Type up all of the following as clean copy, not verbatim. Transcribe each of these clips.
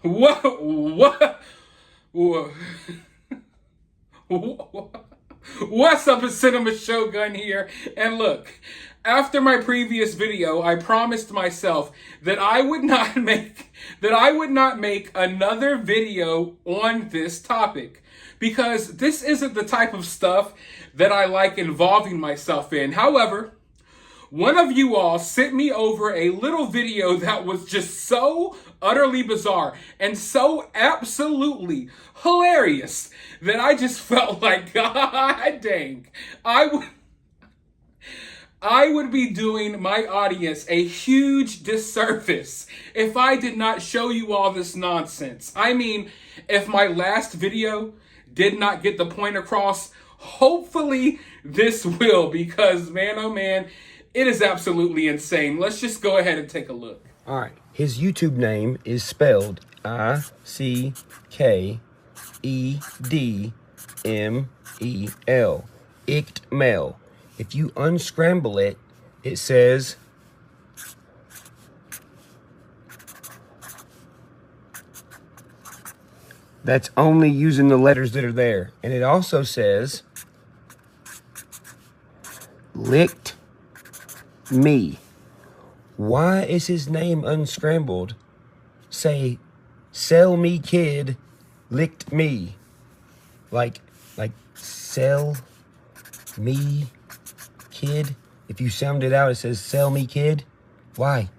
What? What's up, a Cinema Shogun here? And look, after my previous video, I promised myself that I would not make another video on this topic, because this isn't the type of stuff that I like involving myself in. However, one of you all sent me over a little video that was just so utterly bizarre and so absolutely hilarious that I just felt like, God dang, I would be doing my audience a huge disservice if I did not show you all this nonsense. I mean, if my last video did not get the point across, hopefully this will, because man, oh man, it is absolutely insane. Let's just go ahead and take a look. All right. His YouTube name is spelled Ickedmel. Ickedmel. If you unscramble it, it says that's only using the letters that are there. And it also says licked me. Why is his name unscrambled? Say, sell me kid, licked me. Like sell me kid. If you sound it out, it says sell me kid. Why?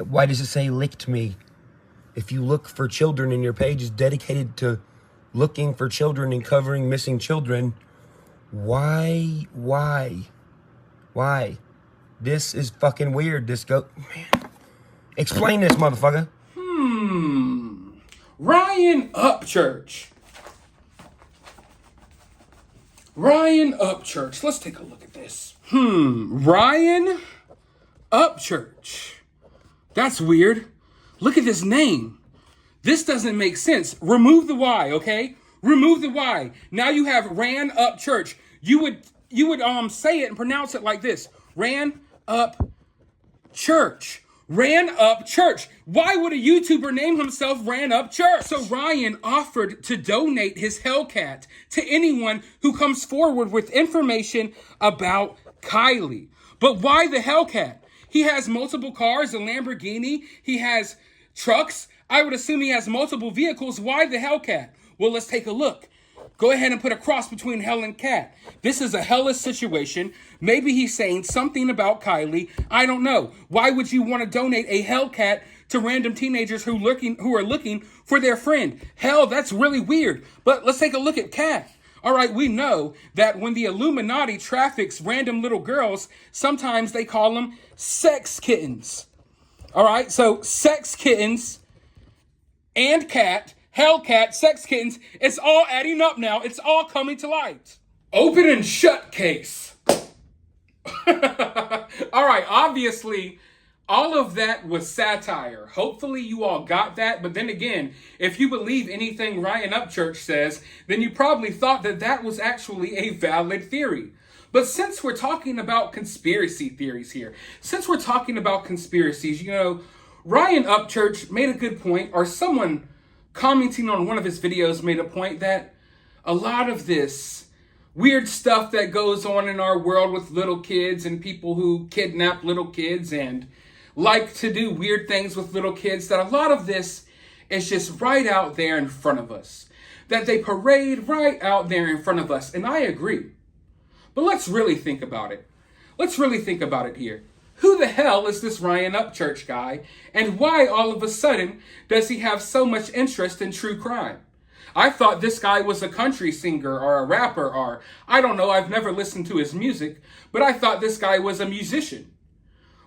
Why does it say licked me? If you look for children and your page is dedicated to looking for children and covering missing children, why? This is fucking weird. Man. Explain this, motherfucker. Ryan Upchurch. Ryan Upchurch. Let's take a look at this. Ryan Upchurch. That's weird. Look at this name. This doesn't make sense. Remove the Y, okay? Remove the Y. Now you have Ran Upchurch. You would say it and pronounce it like this. Ran Up Church. Ran Up Church. Why would a YouTuber name himself Ran Up Church? So Ryan offered to donate his Hellcat to anyone who comes forward with information about Kiely. But why the Hellcat? He has multiple cars, a Lamborghini. He has trucks. I would assume he has multiple vehicles. Why the Hellcat? Well, let's take a look. Go ahead and put a cross between hell and cat. This is a hellish situation. Maybe he's saying something about Kiely. I don't know. Why would you want to donate a Hellcat to random teenagers who are looking for their friend? Hell, that's really weird. But let's take a look at cat. All right, we know that when the Illuminati traffics random little girls, sometimes they call them sex kittens. All right, so sex kittens and cat, Hellcat, sex kittens, it's all adding up now. It's all coming to light. Open and shut case. All right, obviously, all of that was satire. Hopefully you all got that. But then again, if you believe anything Ryan Upchurch says, then you probably thought that that was actually a valid theory. But since we're talking about conspiracy theories here, since we're talking about conspiracies, Ryan Upchurch made a good point, or someone commenting on one of his videos made a point that a lot of this weird stuff that goes on in our world with little kids and people who kidnap little kids and like to do weird things with little kids, that a lot of this is just right out there in front of us. That they parade right out there in front of us. And I agree. But let's really think about it. Let's really think about it here. Who the hell is this Ryan Upchurch guy? And why all of a sudden does he have so much interest in true crime? I thought this guy was a country singer or a rapper, or I don't know, I've never listened to his music, but I thought this guy was a musician.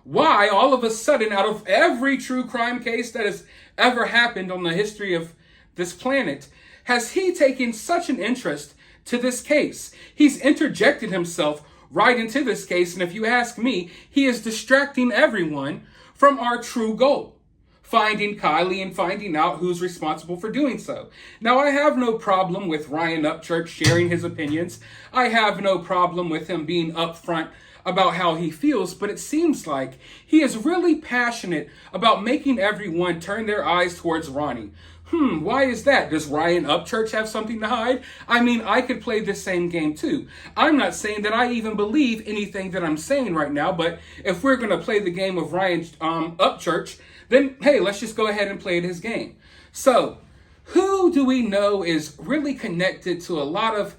Why all of a sudden, out of every true crime case that has ever happened on the history of this planet, has he taken such an interest to this case? He's interjected himself right into this case, and if you ask me, he is distracting everyone from our true goal, finding Kiely and finding out who's responsible for doing so. Now, I have no problem with Ryan Upchurch sharing his opinions. I have no problem with him being upfront about how he feels, but it seems like he is really passionate about making everyone turn their eyes towards Ronnie. Why is that? Does Ryan Upchurch have something to hide? I mean, I could play this same game too. I'm not saying that I even believe anything that I'm saying right now, but if we're going to play the game of Ryan Upchurch, then hey, let's just go ahead and play his game. So, who do we know is really connected to a lot of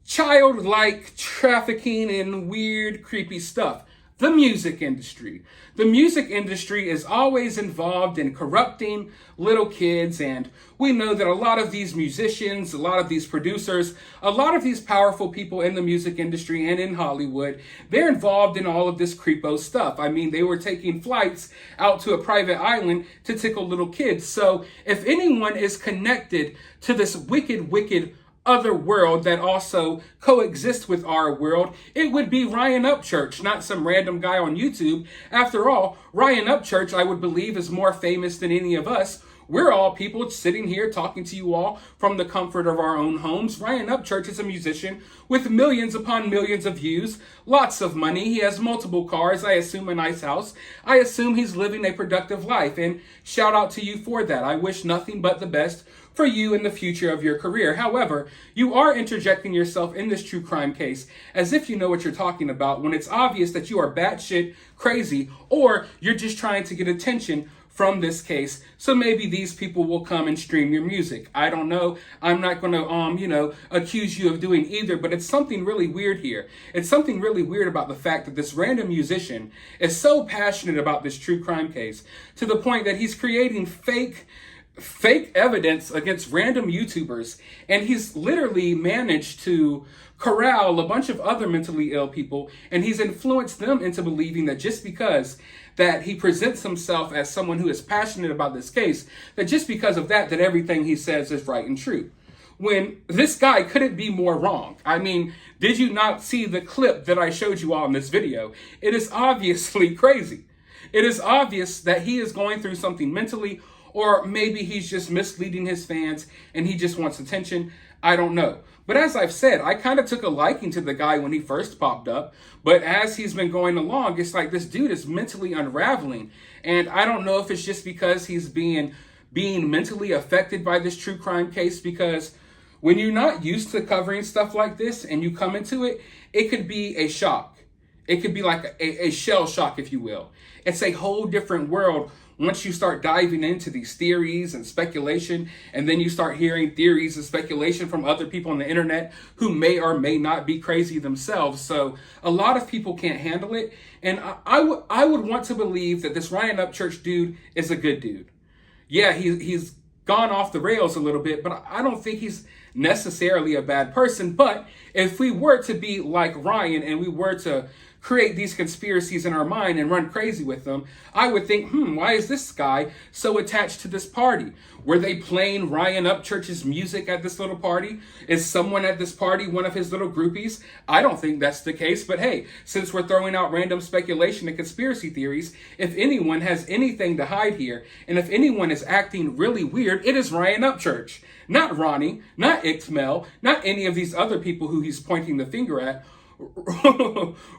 childlike trafficking and weird, creepy stuff? The music industry. The music industry is always involved in corrupting little kids, and we know that a lot of these musicians, a lot of these producers, a lot of these powerful people in the music industry and in Hollywood, they're involved in all of this creepo stuff. I mean, they were taking flights out to a private island to tickle little kids. So if anyone is connected to this wicked other world that also coexists with our world, it would be Ryan Upchurch, not some random guy on YouTube. After all, Ryan Upchurch, I would believe, is more famous than any of us. We're all people sitting here talking to you all from the comfort of our own homes. Ryan Upchurch is a musician with millions upon millions of views, lots of money. He has multiple cars, I assume a nice house. I assume he's living a productive life, and shout out to you for that. I wish nothing but the best for you in the future of your career. However, you are interjecting yourself in this true crime case as if you know what you're talking about, when it's obvious that you are batshit crazy, or you're just trying to get attention from this case, so maybe these people will come and stream your music. I don't know. I'm not going to, accuse you of doing either, but it's something really weird here. It's something really weird about the fact that this random musician is so passionate about this true crime case to the point that he's creating fake evidence against random YouTubers, and he's literally managed to corral a bunch of other mentally ill people, and he's influenced them into believing that just because that he presents himself as someone who is passionate about this case, that just because of that everything he says is right and true. When this guy couldn't be more wrong. I mean, did you not see the clip that I showed you all in this video? It is obviously crazy. It is obvious that he is going through something mentally, or maybe he's just misleading his fans and he just wants attention. I don't know. But as I've said, I kind of took a liking to the guy when he first popped up. But as he's been going along, it's like this dude is mentally unraveling. And I don't know if it's just because he's being mentally affected by this true crime case, because when you're not used to covering stuff like this and you come into it, it could be a shock. It could be like a shell shock, if you will. It's a whole different world once you start diving into these theories and speculation, and then you start hearing theories and speculation from other people on the internet who may or may not be crazy themselves. So a lot of people can't handle it. And I would want to believe that this Ryan Upchurch dude is a good dude. Yeah, he's gone off the rails a little bit, but I don't think he's necessarily a bad person. But if we were to be like Ryan and we were to create these conspiracies in our mind and run crazy with them, I would think, why is this guy so attached to this party? Were they playing Ryan Upchurch's music at this little party? Is someone at this party one of his little groupies? I don't think that's the case, but hey, since we're throwing out random speculation and conspiracy theories, if anyone has anything to hide here, and if anyone is acting really weird, it is Ryan Upchurch. Not Ronnie, not Ixmel, not any of these other people who he's pointing the finger at.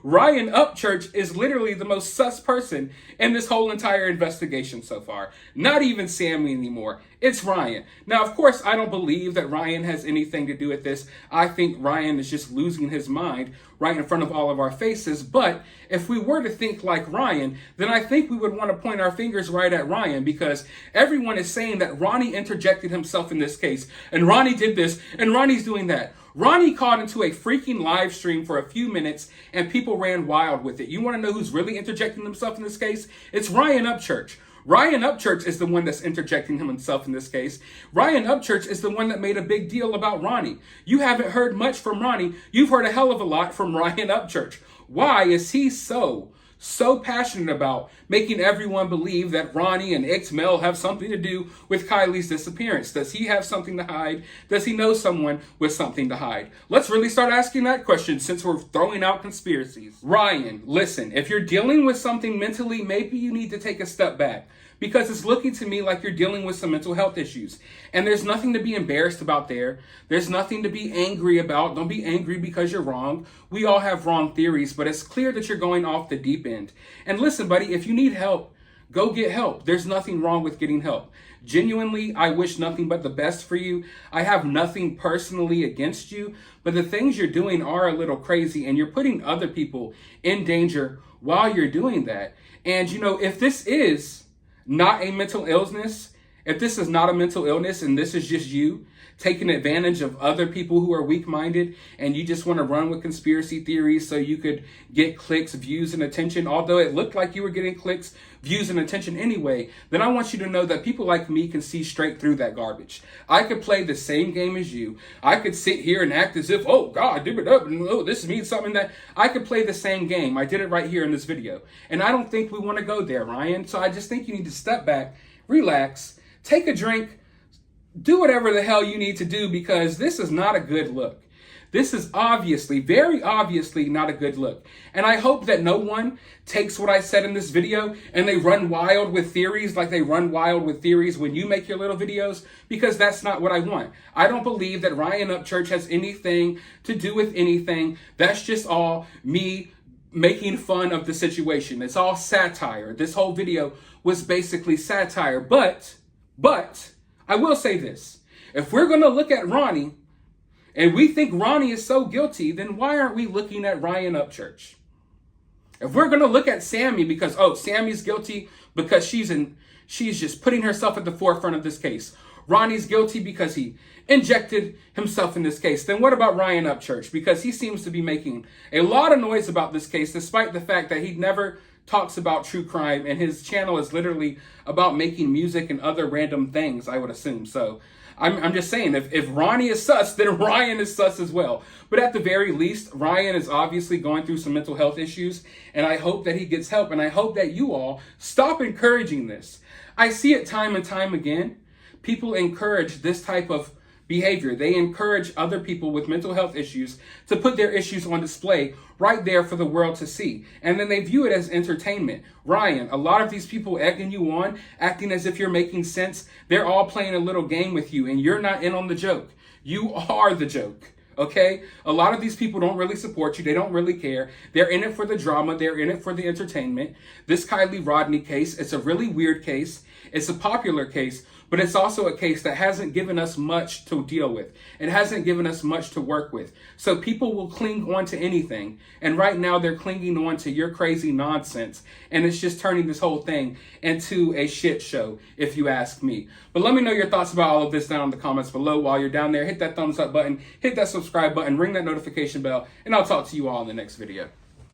Ryan Upchurch is literally the most sus person in this whole entire investigation so far. Not even Sammy anymore. It's Ryan. Now, of course, I don't believe that Ryan has anything to do with this. I think Ryan is just losing his mind right in front of all of our faces. But if we were to think like Ryan, then I think we would want to point our fingers right at Ryan, because everyone is saying that Ronnie interjected himself in this case, and Ronnie did this, and Ronnie's doing that. Ronnie caught into a freaking live stream for a few minutes and people ran wild with it. You want to know who's really interjecting himself in this case? It's Ryan Upchurch. Ryan Upchurch is the one that's interjecting himself in this case. Ryan Upchurch is the one that made a big deal about Ronnie. You haven't heard much from Ronnie. You've heard a hell of a lot from Ryan Upchurch. Why is he so passionate about making everyone believe that Ronnie and Ixmel have something to do with Kiely's disappearance? Does he have something to hide? Does he know someone with something to hide? Let's really start asking that question since we're throwing out conspiracies. Ryan, listen, if you're dealing with something mentally, maybe you need to take a step back. because it's looking to me like you're dealing with some mental health issues. And there's nothing to be embarrassed about there. There's nothing to be angry about. Don't be angry because you're wrong. We all have wrong theories, but it's clear that you're going off the deep end. And listen, buddy, if you need help, go get help. There's nothing wrong with getting help. Genuinely, I wish nothing but the best for you. I have nothing personally against you, but the things you're doing are a little crazy, and you're putting other people in danger while you're doing that. And, if this is not a mental illness, if this is not a mental illness and this is just you taking advantage of other people who are weak-minded, and you just want to run with conspiracy theories so you could get clicks, views, and attention, although it looked like you were getting clicks, views, and attention anyway, then I want you to know that people like me can see straight through that garbage. I could play the same game as you. I could sit here and act as if, oh God, give it up, and oh, this means something that I could play the same game. I did it right here in this video. And I don't think we want to go there, Ryan. So I just think you need to step back, relax, take a drink, do whatever the hell you need to do, because this is not a good look. This is obviously, very obviously not a good look. And I hope that no one takes what I said in this video and they run wild with theories like they run wild with theories when you make your little videos, because that's not what I want. I don't believe that Ryan Upchurch has anything to do with anything. That's just all me making fun of the situation. It's all satire. This whole video was basically satire. But I will say this. If we're going to look at Ronnie and we think Ronnie is so guilty, then why aren't we looking at Ryan Upchurch? If we're going to look at Sammy because, Sammy's guilty because she's just putting herself at the forefront of this case. Ronnie's guilty because he injected himself in this case. Then what about Ryan Upchurch? Because he seems to be making a lot of noise about this case, despite the fact that he never talks about true crime, and his channel is literally about making music and other random things, I would assume. So I'm just saying, if Ronnie is sus, then Ryan is sus as well. But at the very least, Ryan is obviously going through some mental health issues, and I hope that he gets help, and I hope that you all stop encouraging this. I see it time and time again. People encourage this type of behavior. They encourage other people with mental health issues to put their issues on display right there for the world to see. And then they view it as entertainment. Ryan, a lot of these people egging you on, acting as if you're making sense, they're all playing a little game with you, and you're not in on the joke. You are the joke. Okay? A lot of these people don't really support you. They don't really care. They're in it for the drama. They're in it for the entertainment. This Kiely Rodni case, it's a really weird case. It's a popular case, but it's also a case that hasn't given us much to deal with. It hasn't given us much to work with. So people will cling on to anything. And right now they're clinging on to your crazy nonsense. And it's just turning this whole thing into a shit show, if you ask me. But let me know your thoughts about all of this down in the comments below. While you're down there, hit that thumbs up button, hit that subscribe button, ring that notification bell, and I'll talk to you all in the next video.